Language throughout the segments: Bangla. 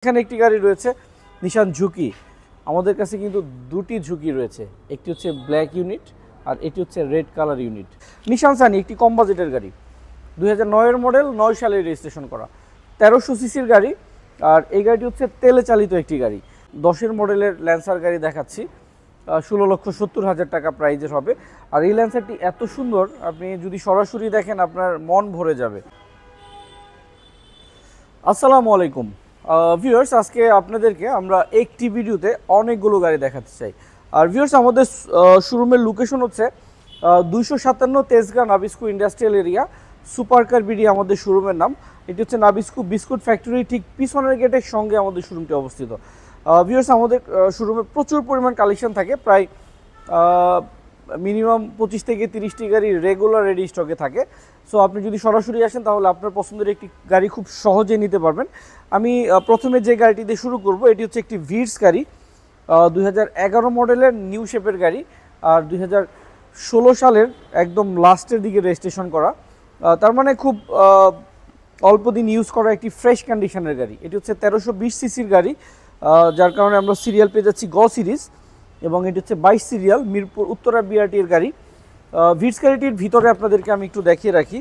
এখানে একটি গাড়ি রয়েছে নিশান ঝুঁকি। আমাদের কাছে কিন্তু দুটি ঝুঁকি রয়েছে, একটি হচ্ছে ব্ল্যাক ইউনিট আর এটি হচ্ছে রেড কালার ইউনিট। নিশান সানি একটি কম বাজেটের গাড়ি, 2009-এর মডেল, 9 সালে রেজিস্ট্রেশন করা, 1300 সিসির গাড়ি। আর এই গাড়িটি হচ্ছে তেলে চালিত একটি গাড়ি। 10-এর মডেলের ল্যান্সার গাড়ি দেখাচ্ছি, 16,70,000 টাকা প্রাইজের হবে। আর এই ল্যান্সারটি এত সুন্দর, আপনি যদি সরাসরি দেখেন আপনার মন ভরে যাবে। আসসালামু আলাইকুম ভিউয়ার্স, আজকে আপনাদেরকে আমরা একটি ভিডিওতে অনেকগুলো গাড়ি দেখাতে চাই। আর ভিউয়ার্স, আমাদের শোরুমের লোকেশন হচ্ছে 257 Tejgaon Nabisco industrial area, super car BD আমাদের শোরুমের নাম। এটি হচ্ছে নাবিস্কু বিস্কুট ফ্যাক্টরি ঠিক পিছনের গেটের সঙ্গে আমাদের শোরুমটি অবস্থিত। ভিউয়ার্স, আমাদের শোরুমে প্রচুর পরিমাণ কালেকশন থাকে, প্রায় মিনিমাম 25 থেকে 30টি গাড়ি রেগুলার রেডি স্টকে থাকে। সো আপনি যদি সরাসরি আসেন তাহলে আপনার পছন্দের একটি গাড়ি খুব সহজে নিতে পারবেন। আমি প্রথমে যে গাড়িটি দিয়ে শুরু করব, এটি হচ্ছে একটি ভিটস গাড়ি, 2011 মডেলের নিউ শেপের গাড়ি, আর 2016 সালের একদম লাস্টের দিকে রেজিস্ট্রেশন করা। তার মানে খুব অল্প দিন ইউজ করা একটি ফ্রেশ কন্ডিশনের গাড়ি। এটি হচ্ছে 1320 সিসির গাড়ি, যার কারণে আমরা সিরিয়াল পেয়ে যাচ্ছি গ সিরিজ, এবং এটি হচ্ছে 22 সিরিয়াল মিরপুর উত্তরা বিআরটি এর গাড়ি। ভিটস গাড়িটির ভিতরে আপনাদেরকে আমি একটু দেখিয়ে রাখি।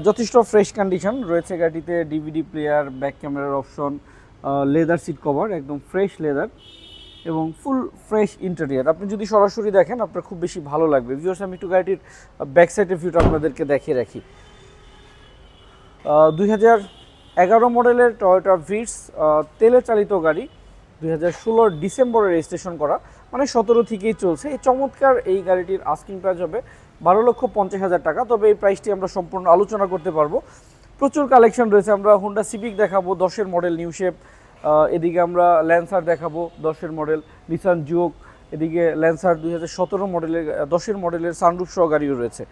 যথেষ্ট ফ্রেশ কন্ডিশন রয়েছে গাড়িটিতে, ডিভিডি প্লেয়ার, ব্যাক ক্যামেরার অপশন, লেদার সিট কভার, একদম ফ্রেশ লেদার এবং ফুল ফ্রেশ ইন্টেরিয়ার। আপনি যদি সরাসরি দেখেন আপনার খুব বেশি ভালো লাগবে। ভিউয়ার্স, আমি একটু গাড়িটির ব্যাক সাইডের ভিউটা আপনাদেরকে দেখিয়ে রাখি। 2011 মডেলের টয়োটা ভিটস তেলে চালিত গাড়ি, 2016 ডিসেম্বরে রেজিস্ট্রেশন করা, মানে 17 থেকেই চলছে। এই চমৎকার এই গাড়িটির আস্কিং প্রাইস হবে 12,50,000 টাকা। তবে এই প্রাইসটি আমরা সম্পূর্ণ আলোচনা করতে পারবো। প্রচুর কালেকশন রয়েছে। আমরা হোন্ডা সিভিক দেখাবো 10-এর মডেল নিউ শেপ, এদিকে আমরা ল্যান্সার দেখাবো 10-এর মডেল, নিসান জুক, এদিকে ল্যান্সার 2017 মডেলের 10-এর মডেলের সানরুফ সহ গাড়িও রয়েছে।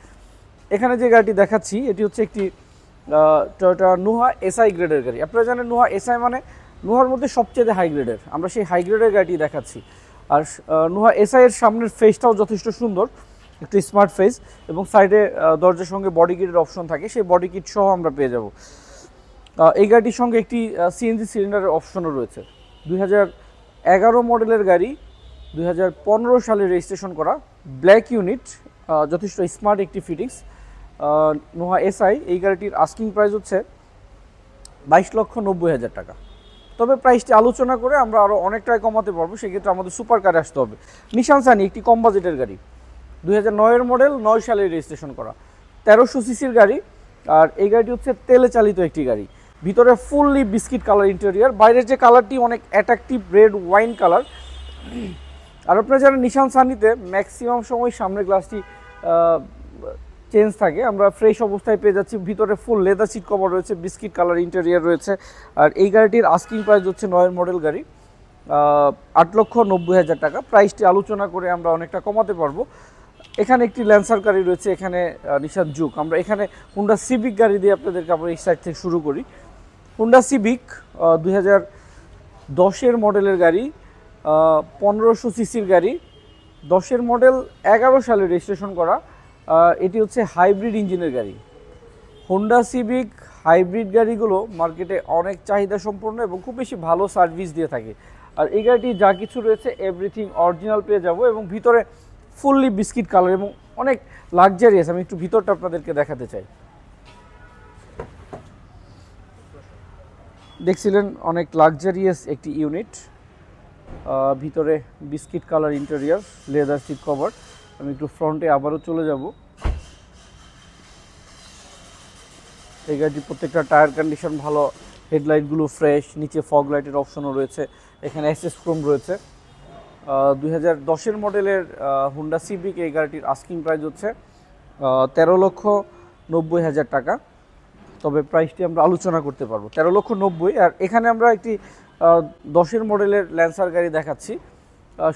এখানে যে গাড়িটি দেখাচ্ছি এটি হচ্ছে একটি টয়োটা নোহা এসআই গ্রেডের গাড়ি। আপনারা জানেন নোহা এসআই মানে নোহার মধ্যে সবচেয়ে হাই গ্রেডের, আমরা সেই হাই গ্রেডের গাড়িটি দেখাচ্ছি। আর নোহা এসআই এর সামনের ফেসটাও যথেষ্ট সুন্দর, একটু স্মার্ট ফেস, এবং সাইডে দরজার সঙ্গে বডি কিটের অপশন থাকে, সেই বডি কিট সহ আমরা পেয়ে যাব। এই গাড়িটির সঙ্গে একটি সিএনজি সিলিন্ডারের অপশনও রয়েছে। 2011 মডেলের গাড়ি, 2015 সালে রেজিস্ট্রেশন করা, ব্ল্যাক ইউনিট, যথেষ্ট স্মার্ট একটি ফিটিংস নোহা এসআই। এই গাড়িটির আস্কিং প্রাইস হচ্ছে 22,90,000 টাকা। তবে প্রাইসটি আলোচনা করে আমরা আরও অনেক টাকা কমাতে পারবো, সেক্ষেত্রে আমাদের সুপার কারে আসতে হবে। নিশান সানি একটি কম বাজেটের গাড়ি, 2009-এর মডেল, 9 সালে রেজিস্ট্রেশন করা, 1300 সিসির গাড়ি। আর এই গাড়িটি হচ্ছে তেলে চালিত একটি গাড়ি। ভিতরে ফুললি বিস্কিট কালার ইন্টেরিয়ার, বাইরের যে কালারটি অনেক অ্যাট্রাকটিভ রেড ওয়াইন কালার। আর আপনারা জানেন নিশান সানিতে ম্যাক্সিমাম সময় সামনের গ্লাসটি চেঞ্জ থাকে, আমরা ফ্রেশ অবস্থায় পেয়ে যাচ্ছি। ভিতরে ফুল লেদার সিট কভার রয়েছে, বিস্কিট কালার ইন্টেরিয়ার রয়েছে। আর এই গাড়িটির আস্কিং প্রাইস হচ্ছে 9-এর মডেল গাড়ি, 8,90,000 টাকা। প্রাইসটি আলোচনা করে আমরা অনেকটা কমাতে পারবো। এখানে একটি ল্যান্সার গাড়ি রয়েছে, এখানে নিশান জুক। আমরা এখানে হোন্ডা সিভিক গাড়ি দিয়ে আপনাদেরকে আমরা এই সাইড থেকে শুরু করি। হোন্ডা সিভিক 2010-এর মডেলের গাড়ি, 1500 সিসির গাড়ি, 10-এর মডেল, 11 সালে রেজিস্ট্রেশন করা। এটি হচ্ছে হাইব্রিড ইঞ্জিনের গাড়ি। হোন্ডা সিভিক হাইব্রিড গাড়িগুলো মার্কেটে অনেক চাহিদা সম্পন্ন এবং খুব বেশি ভালো সার্ভিস দিয়ে থাকে। আর এই গাড়িটি যা কিছু রয়েছে এভরিথিং অরিজিনাল পেয়ে যাব, এবং ভিতরে ফুললি বিস্কিট কালার এবং অনেক লাক্সারিয়াস। আমি একটু ভিতরটা আপনাদেরকে দেখাতে চাই। দেখছিলেন অনেক লাক্সারিয়াস একটি ইউনিট, ভিতরে biscuit colour interior, leather seat cover. আমি একটু ফ্রন্টে আবারও চলে যাব। এই গাড়িটির প্রত্যেকটা টায়ার কন্ডিশন ভালো, হেডলাইটগুলো ফ্রেশ, নিচে ফগ লাইটের অপশনও রয়েছে, এখানে এসএস ক্রোম রয়েছে। 2010-এর মডেলের হোন্ডা সিভিক এই গাড়িটির আস্কিং প্রাইস হচ্ছে 13,90,000 টাকা। তবে প্রাইসটি আমরা আলোচনা করতে পারবো, 13,90,000। আর এখানে আমরা একটি 10-এর মডেলের ল্যান্সার গাড়ি দেখাচ্ছি,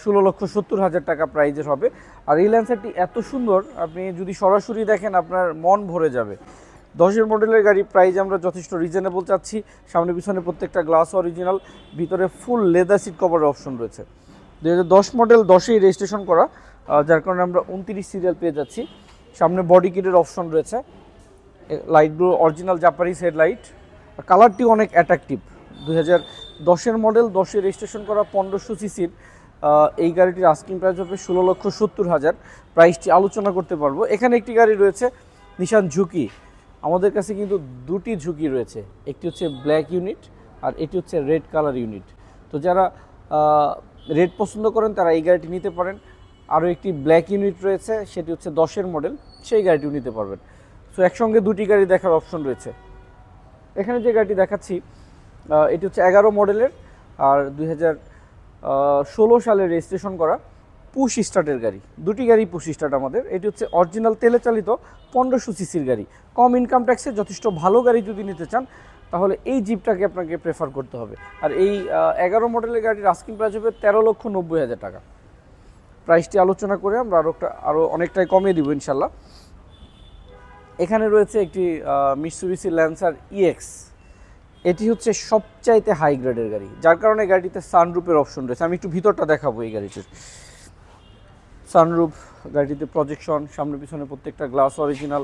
16,70,000 টাকা প্রাইজের হবে। আর এই ল্যান্সারটি এত সুন্দর, আপনি যদি সরাসরি দেখেন আপনার মন ভরে যাবে। 10-এর মডেলের গাড়ি প্রাইস আমরা যথেষ্ট রিজনেবল চাচ্ছি। সামনে পিছনে প্রত্যেকটা গ্লাস অরিজিনাল, ভিতরে ফুল লেদার সিট কভারের অপশন রয়েছে। 2010 মডেল, 10-এই রেজিস্ট্রেশন করা, যার কারণে আমরা 29 সিরিয়াল পেয়ে যাচ্ছি। সামনে বডি কিটের অপশন রয়েছে, লাইটগুলো অরিজিনাল জাপানিজ হেডলাইট, কালারটি অনেক অ্যাট্রাকটিভ। 2010-এর মডেল, 10-এর রেজিস্ট্রেশন করা, 1500 সিসির এই গাড়িটির আস্কিং প্রাইস হবে 16,70,000। প্রাইসটি আলোচনা করতে পারবো। এখানে একটি গাড়ি রয়েছে নিশান ঝুঁকি। আমাদের কাছে কিন্তু দুটি ঝুঁকি রয়েছে, একটি হচ্ছে ব্ল্যাক ইউনিট আর এটি হচ্ছে রেড কালার ইউনিট। তো যারা রেড পছন্দ করেন তারা এই গাড়িটি নিতে পারেন। আরও একটি ব্ল্যাক ইউনিট রয়েছে, সেটি হচ্ছে 10-এর মডেল, সেই গাড়িটিও নিতে পারবেন। সো একসঙ্গে দুটি গাড়ি দেখার অপশন রয়েছে। এখানে যে গাড়িটি দেখাচ্ছি এটি হচ্ছে 11 মডেলের আর 2016 সালে রেজিস্ট্রেশন করা, পুশ স্টার্টের গাড়ি। দুটি গাড়ি পুশ স্টার্ট আমাদের। এটি হচ্ছে অরিজিনাল তেলে চালিত 1500 সিসির গাড়ি। কম ইনকাম ট্যাক্সে যথেষ্ট ভালো গাড়ি যদি নিতে চান তাহলে এই জিপটাকে আপনাকে প্রেফার করতে হবে। আর এই 11 মডেলের গাড়ির আস্কিং প্রাইস হবে 13,90,000 টাকা। প্রাইসটি আলোচনা করে আমরা আরও অনেকটাই কমিয়ে দিব ইনশাল্লাহ। এখানে রয়েছে একটি মিৎসুবিশি ল্যান্সার ইএক্স। এটি হচ্ছে সবচাইতে হাই গ্রেডের গাড়ি, যার কারণে গাড়িতে সানরুফের অপশন রয়েছে। আমি একটু ভিতরটা দেখাবো এই গাড়িটির। সানরুফ, গাড়িটিতে প্রজেকশন, সামনে পিছনে প্রত্যেকটা গ্লাস অরিজিনাল,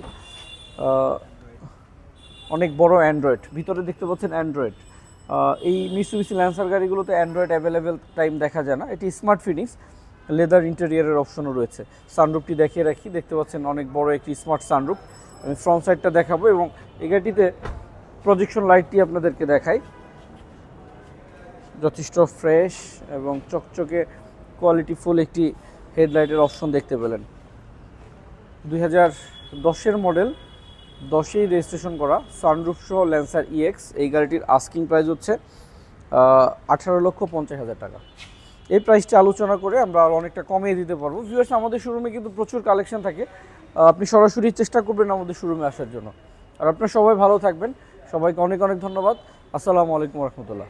অনেক বড় অ্যান্ড্রয়েড, ভিতরে দেখতে পাচ্ছেন অ্যান্ড্রয়েড। এই মিৎসুবিশি ল্যান্সার গাড়িগুলোতে অ্যান্ড্রয়েড অ্যাভেলেবেল টাইম দেখা যায় না। এটি স্মার্ট ফিনিক্স, লেদার ইন্টেরিয়ারের অপশনও রয়েছে। সানরুফটি দেখিয়ে রাখি, দেখতে পাচ্ছেন অনেক বড় একটি স্মার্ট সানরুফ। আমি ফ্রন্ট সাইডটা দেখাবো এবং এই গাড়িটিতে প্রজেকশন লাইটটি আপনাদেরকে দেখাই। যথেষ্ট ফ্রেশ এবং চকচকে কোয়ালিটিফুল একটি হেডলাইটের অপশন দেখতে পেলেন। 2010-এর মডেল, 10-এই রেজিস্ট্রেশন করা, সানরুফ সহ ল্যান্সার ইএক্স। এই গাড়িটির আস্কিং প্রাইস হচ্ছে 18,50,000 টাকা। এই প্রাইসটি আলোচনা করে আমরা আর অনেকটা কমিয়ে দিতে পারবো। ভিউয়ার্স, আমাদের শোরুমে কিন্তু প্রচুর কালেকশন থাকে, আপনি সরাসরি চেষ্টা করবেন আমাদের শোরুমে আসার জন্য। আর আপনারা সবাই ভালো থাকবেন। সবাইকে অনেক অনেক ধন্যবাদ। আসসালামু আলাইকুম রহমতুল্লাহ।